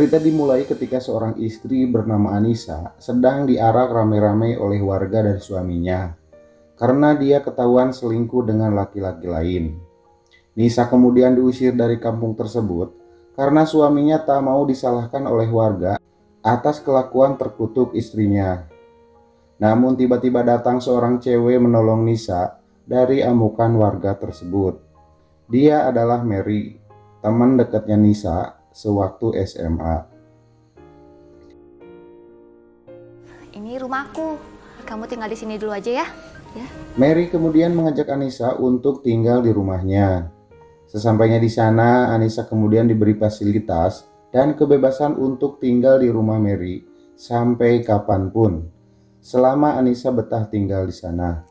Cerita dimulai ketika seorang istri bernama Anissa sedang diarak rame-rame oleh warga dan suaminya karena dia ketahuan selingkuh dengan laki-laki lain. Nisa kemudian diusir dari kampung tersebut karena suaminya tak mau disalahkan oleh warga atas kelakuan terkutuk istrinya. Namun tiba-tiba datang seorang cewek menolong Nisa dari amukan warga tersebut. Dia adalah Mary, teman dekatnya Nisa sewaktu SMA. Ini rumahku. Kamu tinggal di sini dulu aja ya. Mary kemudian mengajak Anissa untuk tinggal di rumahnya. Sesampainya di sana, Anissa kemudian diberi fasilitas dan kebebasan untuk tinggal di rumah Mary sampai kapanpun, selama Anissa betah tinggal di sana.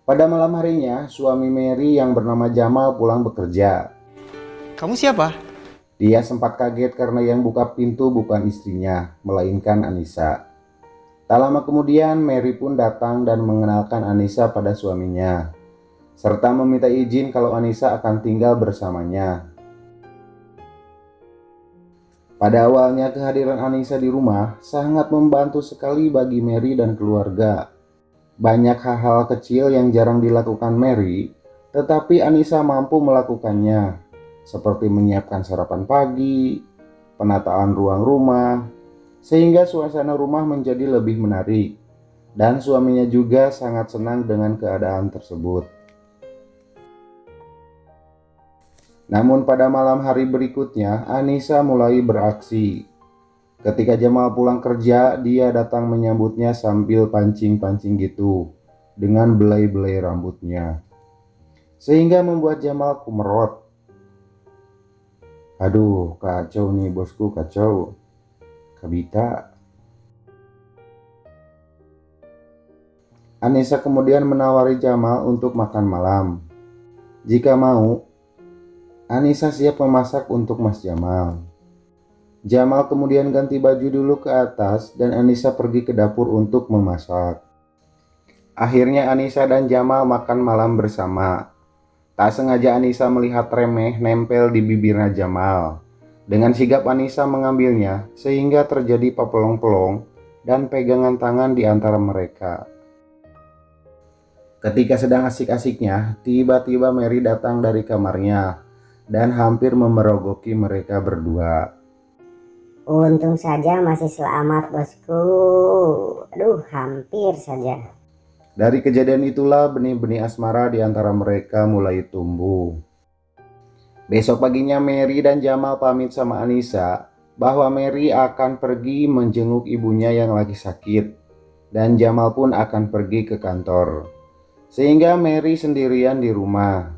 Pada malam harinya, suami Mary yang bernama Jamal pulang bekerja. Kamu siapa? Dia sempat kaget karena yang buka pintu bukan istrinya, melainkan Anissa. Tak lama kemudian, Mary pun datang dan mengenalkan Anissa pada suaminya, serta meminta izin kalau Anissa akan tinggal bersamanya. Pada awalnya, kehadiran Anissa di rumah sangat membantu sekali bagi Mary dan keluarga. Banyak hal-hal kecil yang jarang dilakukan Mary, tetapi Anissa mampu melakukannya, seperti menyiapkan sarapan pagi, penataan ruang rumah, sehingga suasana rumah menjadi lebih menarik, dan suaminya juga sangat senang dengan keadaan tersebut. Namun pada malam hari berikutnya, Anissa mulai beraksi. Ketika Jamal pulang kerja, dia datang menyambutnya sambil pancing-pancing gitu, dengan belai-belai rambutnya, sehingga membuat Jamal kumerot. Aduh, kacau nih bosku, kacau. Kabita. Anissa kemudian menawari Jamal untuk makan malam. Jika mau, Anissa siap memasak untuk Mas Jamal. Jamal kemudian ganti baju dulu ke atas dan Anissa pergi ke dapur untuk memasak. Akhirnya Anissa dan Jamal makan malam bersama. Tak sengaja Anissa melihat remeh nempel di bibirnya Jamal. Dengan sigap Anissa mengambilnya sehingga terjadi pelong-pelong dan pegangan tangan di antara mereka. Ketika sedang asik-asiknya, tiba-tiba Mary datang dari kamarnya dan hampir memerogoki mereka berdua. Untung saja masih selamat bosku. Aduh, hampir saja. Dari kejadian itulah benih-benih asmara di antara mereka mulai tumbuh. Besok paginya Mary dan Jamal pamit sama Anissa bahwa Mary akan pergi menjenguk ibunya yang lagi sakit dan Jamal pun akan pergi ke kantor. Sehingga Mary sendirian di rumah.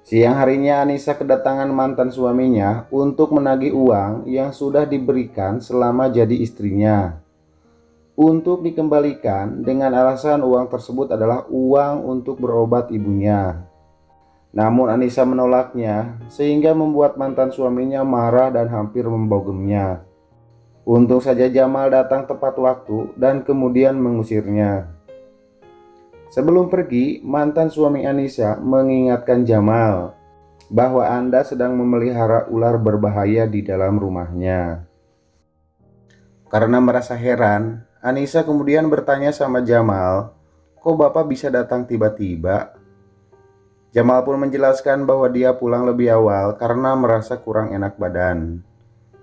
Siang harinya Anissa kedatangan mantan suaminya untuk menagih uang yang sudah diberikan selama jadi istrinya, untuk dikembalikan dengan alasan uang tersebut adalah uang untuk berobat ibunya. Namun Anissa menolaknya sehingga membuat mantan suaminya marah dan hampir membogemnya. Untung saja Jamal datang tepat waktu dan kemudian mengusirnya. Sebelum pergi, mantan suami Anissa mengingatkan Jamal bahwa Anda sedang memelihara ular berbahaya di dalam rumahnya. Karena merasa heran, Anissa kemudian bertanya sama Jamal, "Kok Bapak bisa datang tiba-tiba?" Jamal pun menjelaskan bahwa dia pulang lebih awal karena merasa kurang enak badan.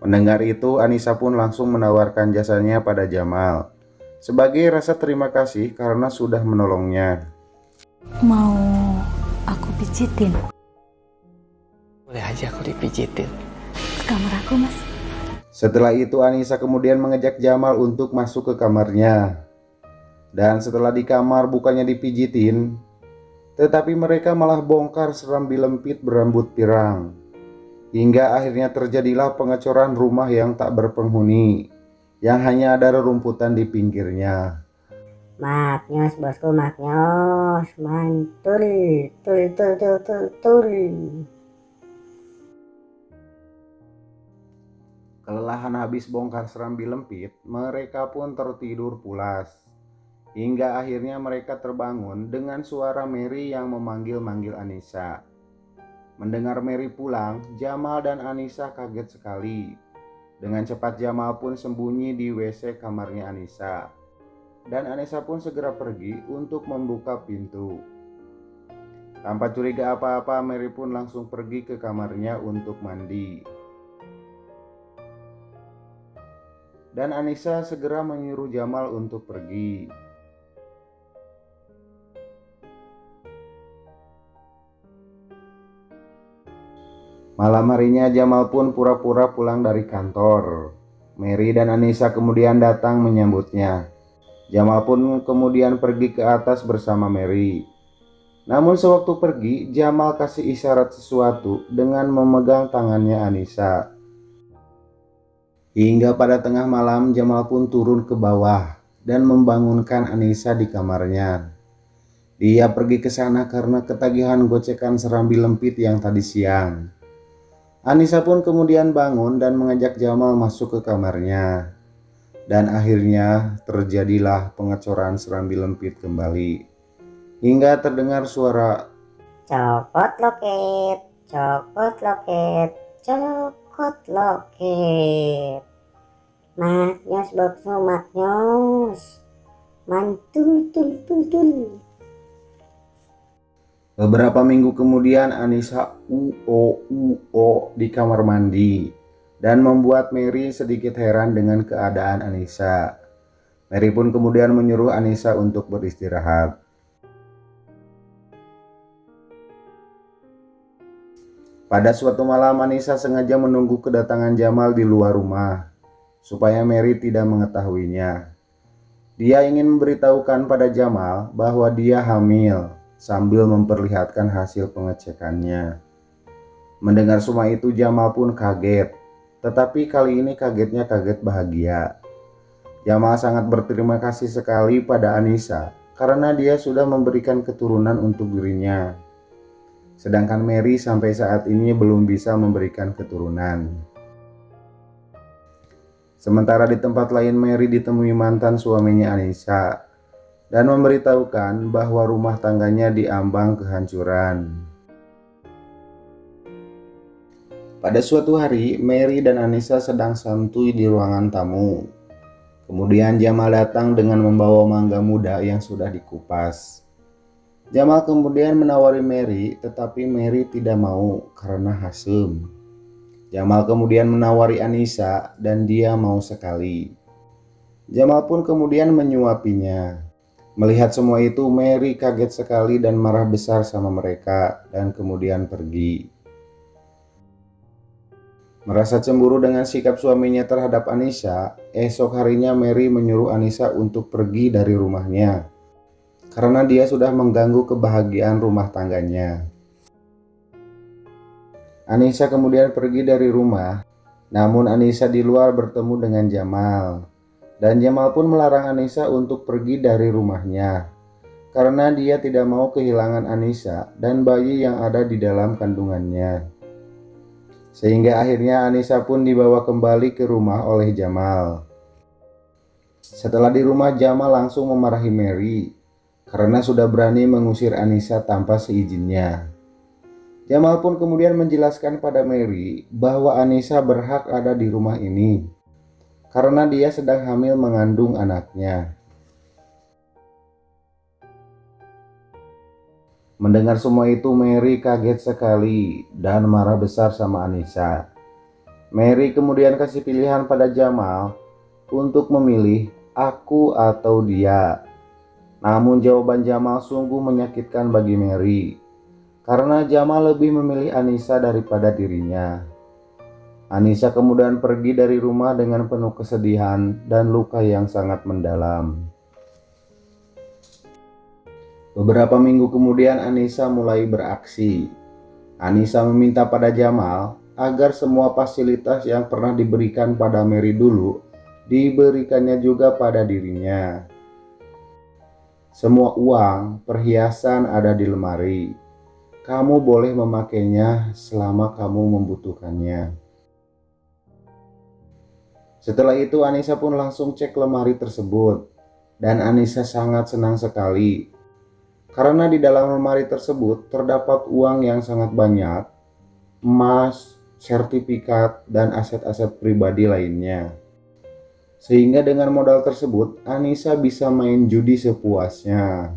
Mendengar itu, Anissa pun langsung menawarkan jasanya pada Jamal sebagai rasa terima kasih karena sudah menolongnya. Mau aku pijitin? Boleh aja aku dipijitin. Ke kamar aku, Mas. Setelah itu Anissa kemudian mengajak Jamal untuk masuk ke kamarnya. Dan setelah di kamar bukannya dipijitin, tetapi mereka malah bongkar serambi lempit berambut pirang. Hingga akhirnya terjadilah pengecoran rumah yang tak berpenghuni, yang hanya ada rerumputan di pinggirnya. Maknyos bosku, maknyos. Mantul, tul tul tul tul tul. Kelelahan habis bongkar serambi lempit, mereka pun tertidur pulas. Hingga akhirnya mereka terbangun dengan suara Mary yang memanggil-manggil Anissa. Mendengar Mary pulang, Jamal dan Anissa kaget sekali. Dengan cepat Jamal pun sembunyi di WC kamarnya Anissa. Dan Anissa pun segera pergi untuk membuka pintu. Tanpa curiga apa-apa, Mary pun langsung pergi ke kamarnya untuk mandi. Dan Anissa segera menyuruh Jamal untuk pergi. Malam harinya Jamal pun pura-pura pulang dari kantor. Mary dan Anissa kemudian datang menyambutnya. Jamal pun kemudian pergi ke atas bersama Mary. Namun sewaktu pergi, Jamal kasih isyarat sesuatu dengan memegang tangannya Anissa. Hingga pada tengah malam Jamal pun turun ke bawah dan membangunkan Anissa di kamarnya. Dia pergi ke sana karena ketagihan gocekan serambi lempit yang tadi siang. Anissa pun kemudian bangun dan mengajak Jamal masuk ke kamarnya. Dan akhirnya terjadilah pengecoran serambi lempit kembali. Hingga terdengar suara Cokot loket, cokot loket, cokot loket. Maknyos bokso maknyos. Mantul tul tul tul. Beberapa minggu kemudian Anissa uo di kamar mandi dan membuat Mary sedikit heran dengan keadaan Anissa. Mary pun kemudian menyuruh Anissa untuk beristirahat. Pada suatu malam Anissa sengaja menunggu kedatangan Jamal di luar rumah supaya Mary tidak mengetahuinya. Dia ingin memberitahukan pada Jamal bahwa dia hamil sambil memperlihatkan hasil pengecekannya. Mendengar semua itu Jamal pun kaget, tetapi kali ini kagetnya kaget bahagia. Jamal sangat berterima kasih sekali pada Anissa karena dia sudah memberikan keturunan untuk dirinya. Sedangkan Mary sampai saat ini belum bisa memberikan keturunan. Sementara di tempat lain Mary ditemui mantan suaminya Anissa dan memberitahukan bahwa rumah tangganya diambang kehancuran. Pada suatu hari, Mary dan Anissa sedang santuy di ruangan tamu. Kemudian Jamal datang dengan membawa mangga muda yang sudah dikupas. Jamal kemudian menawari Mary, tetapi Mary tidak mau karena hasem. Jamal kemudian menawari Anissa dan dia mau sekali. Jamal pun kemudian menyuapinya. Melihat semua itu, Mary kaget sekali dan marah besar sama mereka dan kemudian pergi. Merasa cemburu dengan sikap suaminya terhadap Anissa, esok harinya Mary menyuruh Anissa untuk pergi dari rumahnya karena dia sudah mengganggu kebahagiaan rumah tangganya. Anissa kemudian pergi dari rumah, namun Anissa di luar bertemu dengan Jamal. Dan Jamal pun melarang Anissa untuk pergi dari rumahnya karena dia tidak mau kehilangan Anissa dan bayi yang ada di dalam kandungannya. Sehingga akhirnya Anissa pun dibawa kembali ke rumah oleh Jamal. Setelah di rumah, Jamal langsung memarahi Mary karena sudah berani mengusir Anissa tanpa seizinnya. Jamal pun kemudian menjelaskan pada Mary bahwa Anissa berhak ada di rumah ini karena dia sedang hamil mengandung anaknya. Mendengar semua itu, Mary kaget sekali dan marah besar sama Anissa. Mary kemudian kasih pilihan pada Jamal untuk memilih aku atau dia. Namun jawaban Jamal sungguh menyakitkan bagi Mary karena Jamal lebih memilih Anissa daripada dirinya. Anissa kemudian pergi dari rumah dengan penuh kesedihan dan luka yang sangat mendalam. Beberapa minggu kemudian Anissa mulai beraksi. Anissa meminta pada Jamal agar semua fasilitas yang pernah diberikan pada Mary dulu diberikannya juga pada dirinya. Semua uang, perhiasan ada di lemari. Kamu boleh memakainya selama kamu membutuhkannya. Setelah itu Anissa pun langsung cek lemari tersebut dan Anissa sangat senang sekali karena di dalam lemari tersebut terdapat uang yang sangat banyak emas, sertifikat, dan aset-aset pribadi lainnya. Sehingga dengan modal tersebut, Anissa bisa main judi sepuasnya.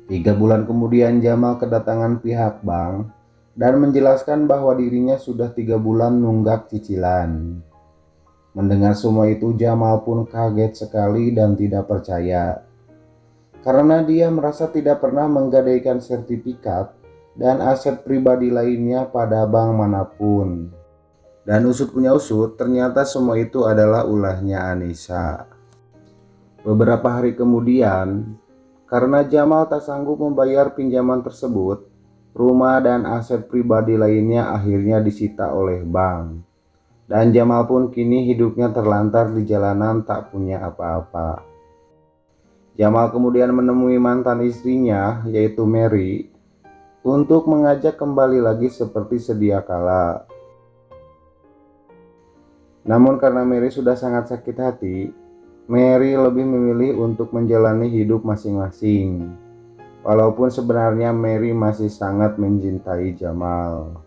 3 bulan kemudian Jamal kedatangan pihak bank dan menjelaskan bahwa dirinya sudah 3 bulan nunggak cicilan. Mendengar semua itu, Jamal pun kaget sekali dan tidak percaya. Karena dia merasa tidak pernah menggadaikan sertifikat dan aset pribadi lainnya pada bank manapun. Dan usut punya usut, ternyata semua itu adalah ulahnya Anissa. Beberapa hari kemudian, karena Jamal tak sanggup membayar pinjaman tersebut, rumah dan aset pribadi lainnya akhirnya disita oleh bank. Dan Jamal pun kini hidupnya terlantar di jalanan tak punya apa-apa. Jamal kemudian menemui mantan istrinya, yaitu Mary, untuk mengajak kembali lagi seperti sedia kala. Namun karena Mary sudah sangat sakit hati, Mary lebih memilih untuk menjalani hidup masing-masing. Walaupun sebenarnya Mary masih sangat mencintai Jamal.